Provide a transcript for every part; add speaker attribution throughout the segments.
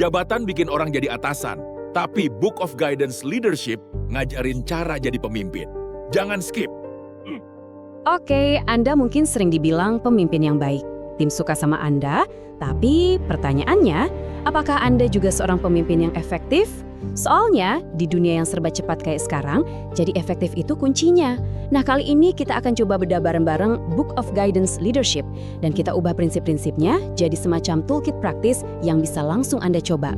Speaker 1: Jabatan bikin orang jadi atasan, tapi Book of Guidance Leadership ngajarin cara jadi pemimpin. Jangan skip.
Speaker 2: Oke, Anda mungkin sering dibilang pemimpin yang baik. Tim suka sama Anda, tapi pertanyaannya, apakah Anda juga seorang pemimpin yang efektif? Soalnya, di dunia yang serba cepat kayak sekarang, jadi efektif itu kuncinya. Nah, kali ini kita akan coba bedah bareng-bareng Book of Guidance Leadership, dan kita ubah prinsip-prinsipnya jadi semacam toolkit praktis yang bisa langsung Anda coba.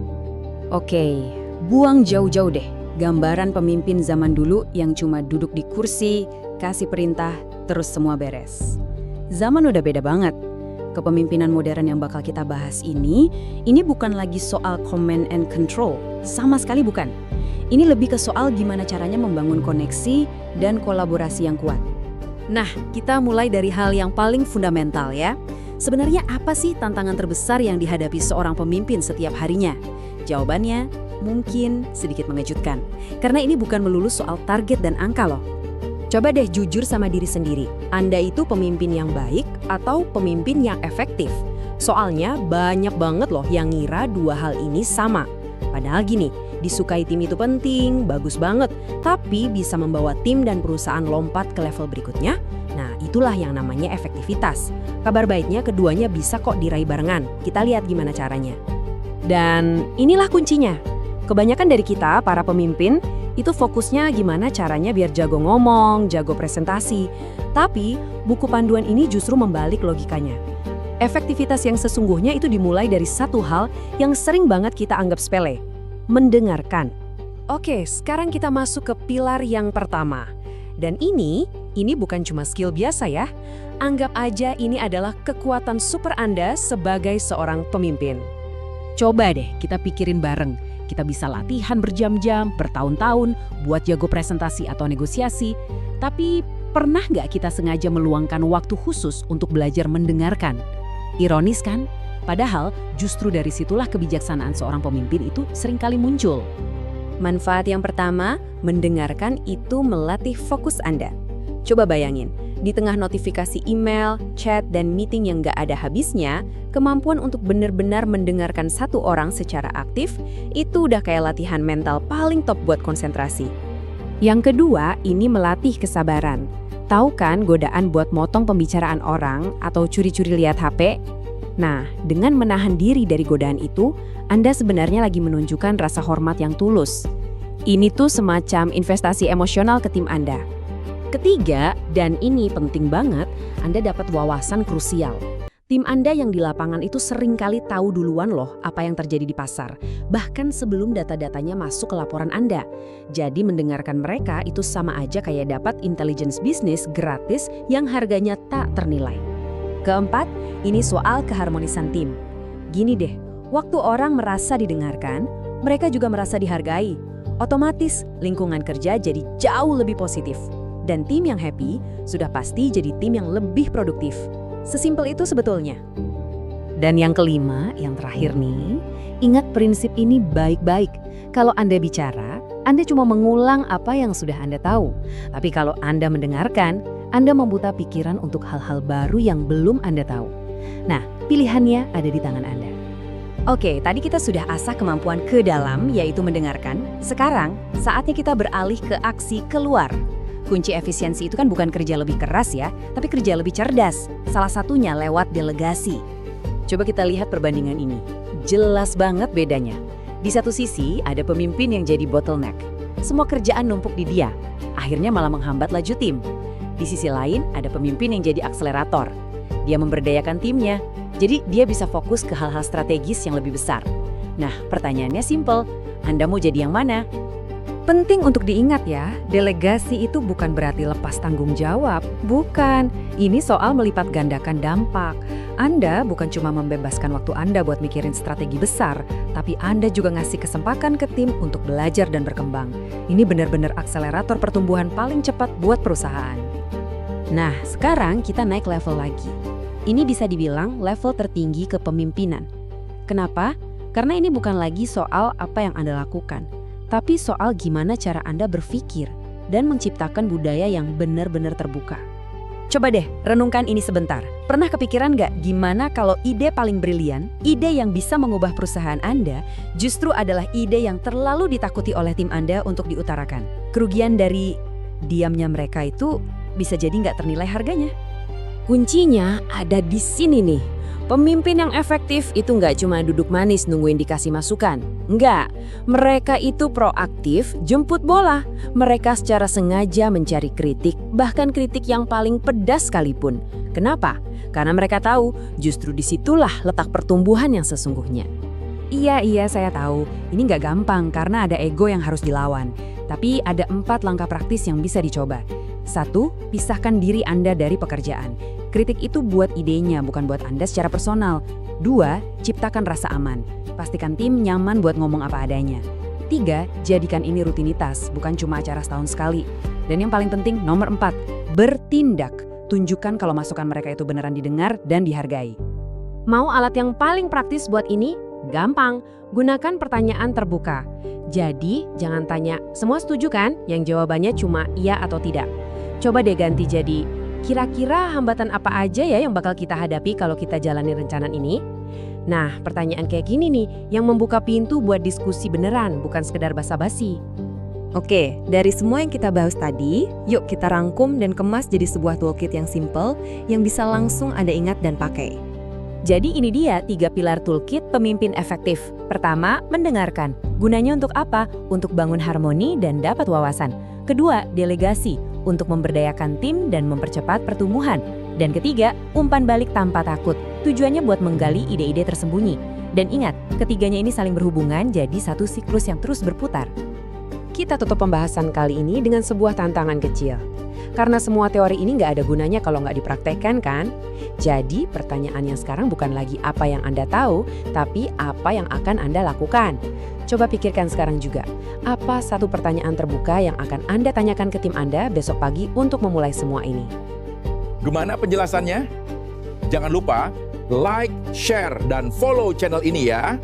Speaker 2: Oke, buang jauh-jauh deh gambaran pemimpin zaman dulu yang cuma duduk di kursi, kasih perintah, terus semua beres. Zaman udah beda banget. Kepemimpinan modern yang bakal kita bahas ini bukan lagi soal command and control, sama sekali bukan. Ini lebih ke soal gimana caranya membangun koneksi dan kolaborasi yang kuat. Nah, kita mulai dari hal yang paling fundamental ya. Sebenarnya apa sih tantangan terbesar yang dihadapi seorang pemimpin setiap harinya? Jawabannya mungkin sedikit mengejutkan, karena ini bukan melulu soal target dan angka loh. Coba deh jujur sama diri sendiri, Anda itu pemimpin yang baik atau pemimpin yang efektif? Soalnya banyak banget loh yang ngira dua hal ini sama. Padahal gini, disukai tim itu penting, bagus banget, tapi bisa membawa tim dan perusahaan lompat ke level berikutnya. Nah, itulah yang namanya efektivitas. Kabar baiknya keduanya bisa kok diraih barengan. Kita lihat gimana caranya. Dan inilah kuncinya. Kebanyakan dari kita, para pemimpin, itu fokusnya gimana caranya biar jago ngomong, jago presentasi. Tapi, buku panduan ini justru membalik logikanya. Efektivitas yang sesungguhnya itu dimulai dari satu hal yang sering banget kita anggap sepele. Mendengarkan. Oke, sekarang kita masuk ke pilar yang pertama. Dan ini bukan cuma skill biasa ya. Anggap aja ini adalah kekuatan super Anda sebagai seorang pemimpin. Coba deh kita pikirin bareng. Kita bisa latihan berjam-jam, bertahun-tahun, buat jago presentasi atau negosiasi. Tapi pernah nggak kita sengaja meluangkan waktu khusus untuk belajar mendengarkan? Ironis kan? Padahal justru dari situlah kebijaksanaan seorang pemimpin itu seringkali muncul. Manfaat yang pertama, mendengarkan itu melatih fokus Anda. Coba bayangin, di tengah notifikasi email, chat, dan meeting yang nggak ada habisnya, kemampuan untuk benar-benar mendengarkan satu orang secara aktif, itu udah kayak latihan mental paling top buat konsentrasi. Yang kedua, ini melatih kesabaran. Tahu kan godaan buat motong pembicaraan orang atau curi-curi lihat HP? Nah, dengan menahan diri dari godaan itu, Anda sebenarnya lagi menunjukkan rasa hormat yang tulus. Ini tuh semacam investasi emosional ke tim Anda. Ketiga, dan ini penting banget, Anda dapat wawasan krusial. Tim Anda yang di lapangan itu seringkali tahu duluan loh apa yang terjadi di pasar, bahkan sebelum data-datanya masuk ke laporan Anda. Jadi mendengarkan mereka itu sama aja kayak dapat intelligence bisnis gratis yang harganya tak ternilai. Keempat, ini soal keharmonisan tim. Gini deh, waktu orang merasa didengarkan, mereka juga merasa dihargai. Otomatis lingkungan kerja jadi jauh lebih positif. Dan tim yang happy sudah pasti jadi tim yang lebih produktif. Sesimpel itu sebetulnya. Dan yang kelima, yang terakhir nih, ingat prinsip ini baik-baik. Kalau Anda bicara, Anda cuma mengulang apa yang sudah Anda tahu. Tapi kalau Anda mendengarkan, Anda membuka pikiran untuk hal-hal baru yang belum Anda tahu. Nah, pilihannya ada di tangan Anda. Oke, tadi kita sudah asah kemampuan ke dalam, yaitu mendengarkan. Sekarang, saatnya kita beralih ke aksi keluar. Kunci efisiensi itu kan bukan kerja lebih keras ya, tapi kerja lebih cerdas. Salah satunya lewat delegasi. Coba kita lihat perbandingan ini. Jelas banget bedanya. Di satu sisi ada pemimpin yang jadi bottleneck. Semua kerjaan numpuk di dia. Akhirnya malah menghambat laju tim. Di sisi lain ada pemimpin yang jadi akselerator. Dia memberdayakan timnya. Jadi dia bisa fokus ke hal-hal strategis yang lebih besar. Nah, pertanyaannya simpel. Anda mau jadi yang mana? Penting untuk diingat ya, delegasi itu bukan berarti lepas tanggung jawab. Bukan, ini soal melipat gandakan dampak. Anda bukan cuma membebaskan waktu Anda buat mikirin strategi besar, tapi Anda juga ngasih kesempatan ke tim untuk belajar dan berkembang. Ini benar-benar akselerator pertumbuhan paling cepat buat perusahaan. Nah, sekarang kita naik level lagi. Ini bisa dibilang level tertinggi kepemimpinan. Kenapa? Karena ini bukan lagi soal apa yang Anda lakukan, tapi soal gimana cara Anda berpikir dan menciptakan budaya yang benar-benar terbuka.
Speaker 3: Coba deh, renungkan ini sebentar. Pernah kepikiran nggak gimana kalau ide paling brilian, ide yang bisa mengubah perusahaan Anda, justru adalah ide yang terlalu ditakuti oleh tim Anda untuk diutarakan? Kerugian dari diamnya mereka itu bisa jadi nggak ternilai harganya.
Speaker 2: Kuncinya ada di sini nih. Pemimpin yang efektif itu nggak cuma duduk manis nungguin dikasih masukan. Nggak, mereka itu proaktif, jemput bola. Mereka secara sengaja mencari kritik, bahkan kritik yang paling pedas sekalipun. Kenapa? Karena mereka tahu justru disitulah letak pertumbuhan yang sesungguhnya. Iya, saya tahu. Ini nggak gampang karena ada ego yang harus dilawan. Tapi ada 4 langkah praktis yang bisa dicoba. 1. Pisahkan diri Anda dari pekerjaan. Kritik itu buat idenya, bukan buat Anda secara personal. 2. Ciptakan rasa aman. Pastikan tim nyaman buat ngomong apa adanya. 3. Jadikan ini rutinitas, bukan cuma acara setahun sekali. Dan yang paling penting, nomor 4. Bertindak. Tunjukkan kalau masukan mereka itu beneran didengar dan dihargai. Mau alat yang paling praktis buat ini? Gampang, gunakan pertanyaan terbuka. Jadi, jangan tanya, semua setuju kan? Yang jawabannya cuma iya atau tidak. Coba deh ganti jadi, kira-kira hambatan apa aja ya yang bakal kita hadapi kalau kita jalani rencana ini? Nah, pertanyaan kayak gini nih, yang membuka pintu buat diskusi beneran, bukan sekedar basa-basi.
Speaker 3: Oke, dari semua yang kita bahas tadi, yuk kita rangkum dan kemas jadi sebuah toolkit yang simple, yang bisa langsung Anda ingat dan pakai.
Speaker 2: Jadi ini dia 3 pilar toolkit pemimpin efektif. Pertama, mendengarkan. Gunanya untuk apa? Untuk bangun harmoni dan dapat wawasan. Kedua, delegasi. Untuk memberdayakan tim dan mempercepat pertumbuhan. Dan ketiga, umpan balik tanpa takut. Tujuannya buat menggali ide-ide tersembunyi. Dan ingat, ketiganya ini saling berhubungan jadi satu siklus yang terus berputar. Kita tutup pembahasan kali ini dengan sebuah tantangan kecil. Karena semua teori ini nggak ada gunanya kalau nggak dipraktekkan kan? Jadi pertanyaannya sekarang bukan lagi apa yang Anda tahu, tapi apa yang akan Anda lakukan. Coba pikirkan sekarang juga, apa satu pertanyaan terbuka yang akan Anda tanyakan ke tim Anda besok pagi untuk memulai semua ini?
Speaker 1: Gimana penjelasannya? Jangan lupa like, share, dan follow channel ini ya.